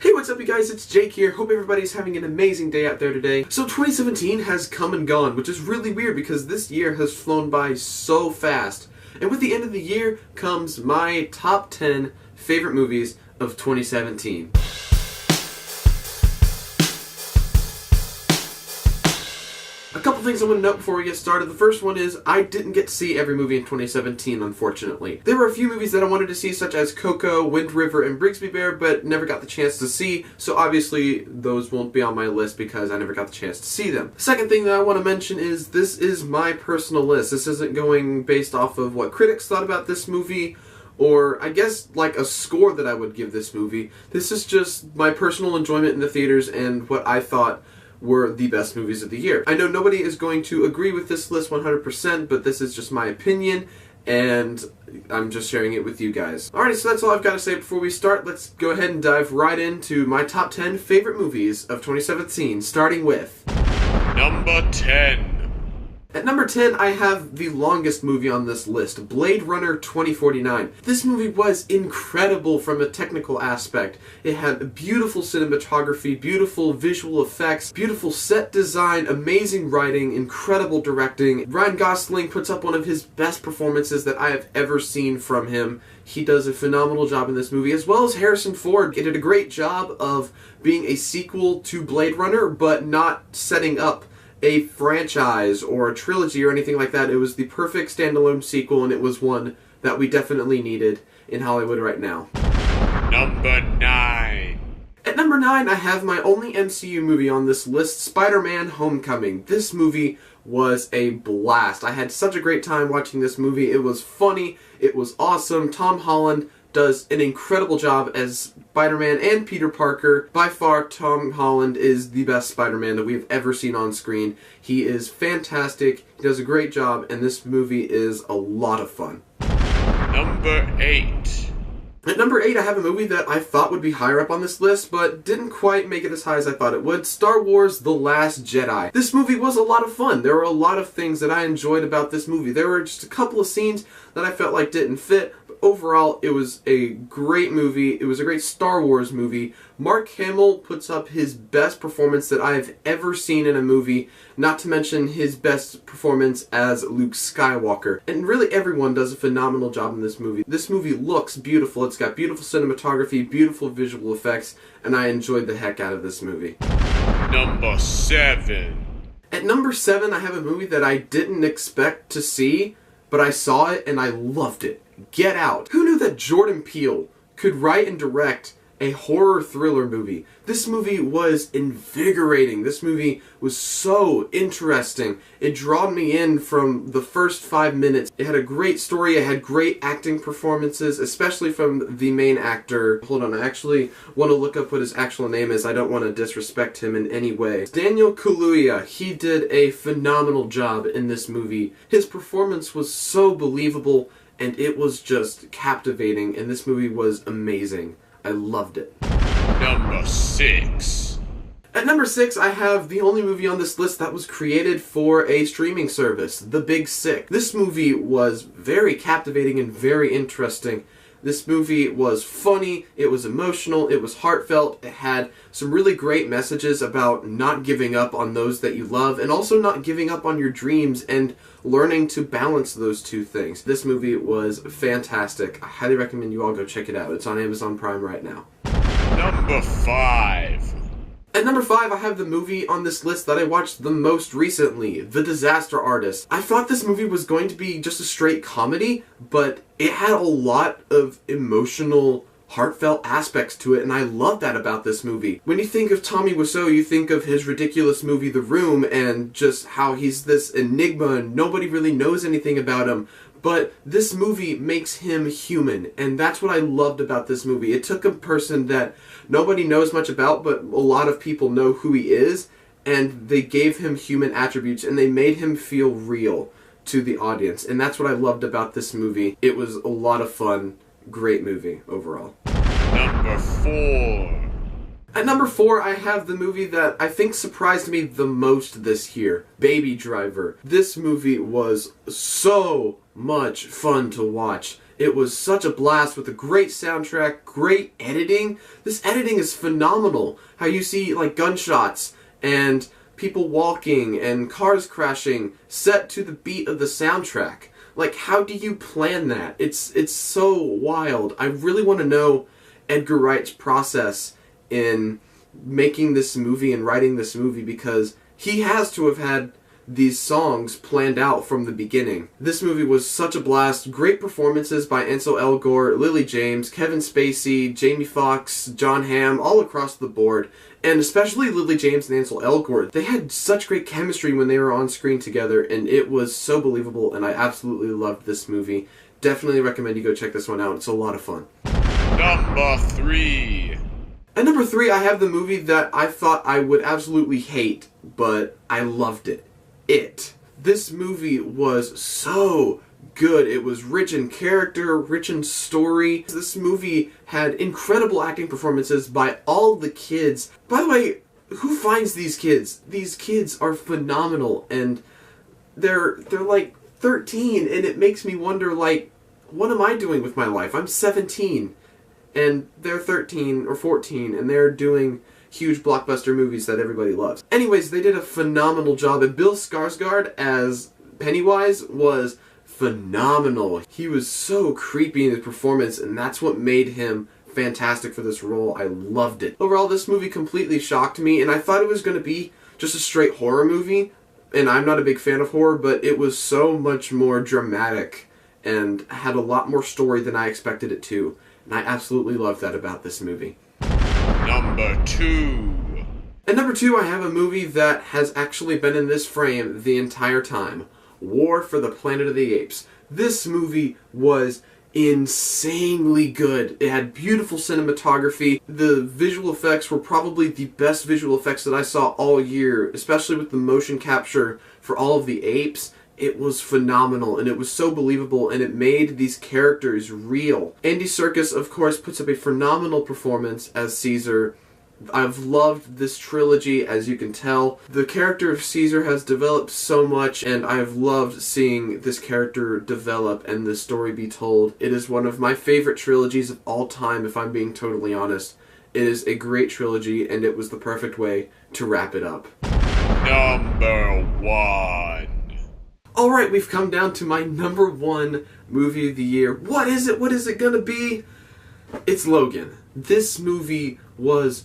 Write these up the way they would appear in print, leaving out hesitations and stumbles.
Hey, what's up you guys, it's Jake here. Hope everybody's having an amazing day out there today. So 2017 has come and gone, which is really weird because this year has flown by so fast. And with the end of the year comes my top 10 favorite movies of 2017. A couple things I want to note before we get started. The first one is I didn't get to see every movie in 2017, unfortunately. There were a few movies that I wanted to see, such as Coco, Wind River, and Brigsby Bear, but never got the chance to see, so obviously those won't be on my list because I never got the chance to see them. The second thing that I want to mention is this is my personal list. This isn't going based off of what critics thought about this movie, or I guess like a score that I would give this movie. This is just my personal enjoyment in the theaters and what I thought were the best movies of the year. I know nobody is going to agree with this list 100%, but this is just my opinion, and I'm just sharing it with you guys. Alrighty, so that's all I've got to say before we start. Let's go ahead and dive right into my top 10 favorite movies of 2017, starting with Number 10. At number 10, I have the longest movie on this list, Blade Runner 2049. This movie was incredible from a technical aspect. It had beautiful cinematography, beautiful visual effects, beautiful set design, amazing writing, incredible directing. Ryan Gosling puts up one of his best performances that I have ever seen from him. He does a phenomenal job in this movie, as well as Harrison Ford. He did a great job of being a sequel to Blade Runner, but not setting up a franchise or a trilogy or anything like that. It was the perfect standalone sequel, and it was one that we definitely needed in Hollywood right now. Number 9. At number 9, I have my only MCU movie on this list, SpiderMan Homecoming. This movie was a blast. I had such a great time watching this movie. It was funny, it was awesome. Tom Holland does an incredible job as Spider-Man and Peter Parker. By far, Tom Holland is the best Spider-Man that we've ever seen on screen. He is fantastic, he does a great job, and this movie is a lot of fun. Number 8. At number 8, I have a movie that I thought would be higher up on this list, but didn't quite make it as high as I thought it would. Star Wars: The Last Jedi. This movie was a lot of fun. There were a lot of things that I enjoyed about this movie. There were just a couple of scenes that I felt like didn't fit, but overall, it was a great movie. It was a great Star Wars movie. Mark Hamill puts up his best performance that I've ever seen in a movie, not to mention his best performance as Luke Skywalker. And really everyone does a phenomenal job in this movie. This movie looks beautiful. It's got beautiful cinematography, beautiful visual effects, and I enjoyed the heck out of this movie. Number 7. At number 7, I have a movie that I didn't expect to see, but I saw it and I loved it. Get Out. Who knew that Jordan Peele could write and direct a horror thriller movie? This movie was invigorating. This movie was so interesting. It drew me in from the first 5 minutes. It had a great story. It had great acting performances, especially from the main actor. Hold on, I actually want to look up what his actual name is. I don't want to disrespect him in any way. Daniel Kaluuya. He did a phenomenal job in this movie. His performance was so believable, and it was just captivating, and this movie was amazing. I loved it. Number 6. At number 6, I have the only movie on this list that was created for a streaming service, The Big Sick. This movie was very captivating and very interesting. This movie was funny, it was emotional, it was heartfelt, it had some really great messages about not giving up on those that you love, and also not giving up on your dreams and learning to balance those two things. This movie was fantastic. I highly recommend you all go check it out. It's on Amazon Prime right now. Number 5. At number 5, I have the movie on this list that I watched the most recently, The Disaster Artist. I thought this movie was going to be just a straight comedy, but it had a lot of emotional, heartfelt aspects to it, and I love that about this movie. When you think of Tommy Wiseau, you think of his ridiculous movie The Room, and just how he's this enigma and nobody really knows anything about him. But this movie makes him human, and that's what I loved about this movie. It took a person that nobody knows much about, but a lot of people know who he is, and they gave him human attributes, and they made him feel real to the audience. And that's what I loved about this movie. It was a lot of fun. Great movie overall. Number 4. At number 4, I have the movie that I think surprised me the most this year, Baby Driver. This movie was so much fun to watch. It was such a blast with a great soundtrack, great editing. This editing is phenomenal. How you see like gunshots and people walking and cars crashing set to the beat of the soundtrack. Like, how do you plan that? It's so wild. I really want to know Edgar Wright's process in making this movie and writing this movie, because he has to have had these songs planned out from the beginning. This movie was such a blast. Great performances by Ansel Elgort, Lily James, Kevin Spacey, Jamie Foxx, John Hamm, all across the board. And especially Lily James and Ansel Elgort. They had such great chemistry when they were on screen together, and it was so believable, and I absolutely loved this movie. Definitely recommend you go check this one out. It's a lot of fun. Number 3. At number 3, I have the movie that I thought I would absolutely hate, but I loved it. It. This movie was so good. It was rich in character, rich in story. This movie had incredible acting performances by all the kids. By the way, who finds these kids? These kids are phenomenal, and they're like 13, and it makes me wonder, like, what am I doing with my life? I'm 17, and they're 13 or 14, and they're doing huge blockbuster movies that everybody loves. Anyways, they did a phenomenal job, and Bill Skarsgård as Pennywise was phenomenal. He was so creepy in his performance, and that's what made him fantastic for this role. I loved it. Overall, this movie completely shocked me, and I thought it was going to be just a straight horror movie, and I'm not a big fan of horror, but it was so much more dramatic and had a lot more story than I expected it to, and I absolutely loved that about this movie. Number 2. At number 2, I have a movie that has actually been in this frame the entire time. War for the Planet of the Apes. This movie was insanely good. It had beautiful cinematography. The visual effects were probably the best visual effects that I saw all year, especially with the motion capture for all of the apes. It was phenomenal, and it was so believable, and it made these characters real. Andy Serkis, of course, puts up a phenomenal performance as Caesar. I've loved this trilogy, as you can tell. The character of Caesar has developed so much, and I've loved seeing this character develop and the story be told. It is one of my favorite trilogies of all time, if I'm being totally honest. It is a great trilogy, and it was the perfect way to wrap it up. Number 1. Alright, we've come down to my number 1 movie of the year. What is it? What is it gonna be? It's Logan. This movie was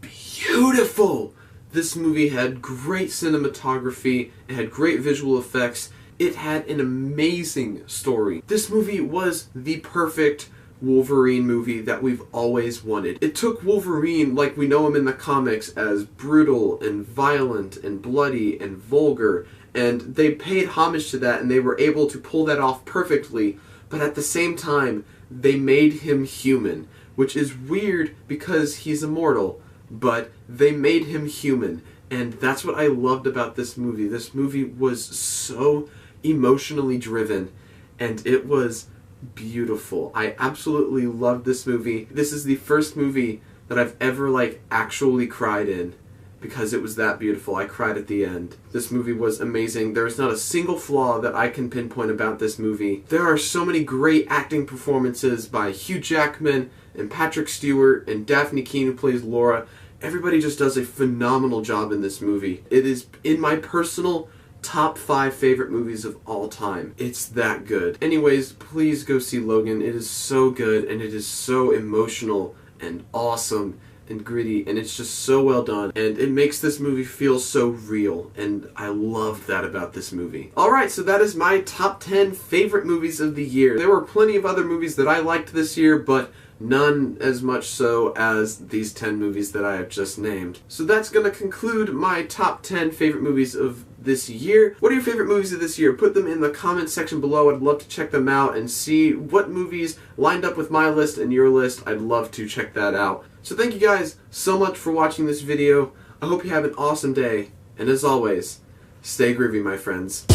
beautiful. This movie had great cinematography, it had great visual effects, it had an amazing story. This movie was the perfect Wolverine movie that we've always wanted. It took Wolverine like we know him in the comics as brutal and violent and bloody and vulgar, and they paid homage to that, and they were able to pull that off perfectly, but at the same time, they made him human, which is weird because he's immortal, but they made him human, and that's what I loved about this movie. This movie was so emotionally driven, and it was beautiful. I absolutely loved this movie. This is the first movie that I've ever, like, actually cried in, because it was that beautiful. I cried at the end. This movie was amazing. There is not a single flaw that I can pinpoint about this movie. There are so many great acting performances by Hugh Jackman and Patrick Stewart and Daphne Keane, who plays Laura. Everybody just does a phenomenal job in this movie. It is in my personal top 5 favorite movies of all time. It's that good. Anyways, please go see Logan. It is so good, and it is so emotional and awesome and gritty, and it's just so well done, and it makes this movie feel so real, and I love that about this movie. Alright, so that is my top 10 favorite movies of the year. There were plenty of other movies that I liked this year, but none as much so as these 10 movies that I have just named. So that's going to conclude my top 10 favorite movies of this year. What are your favorite movies of this year? Put them in the comments section below. I'd love to check them out and see what movies lined up with my list and your list. I'd love to check that out. So thank you guys so much for watching this video. I hope you have an awesome day, and as always, stay groovy, my friends.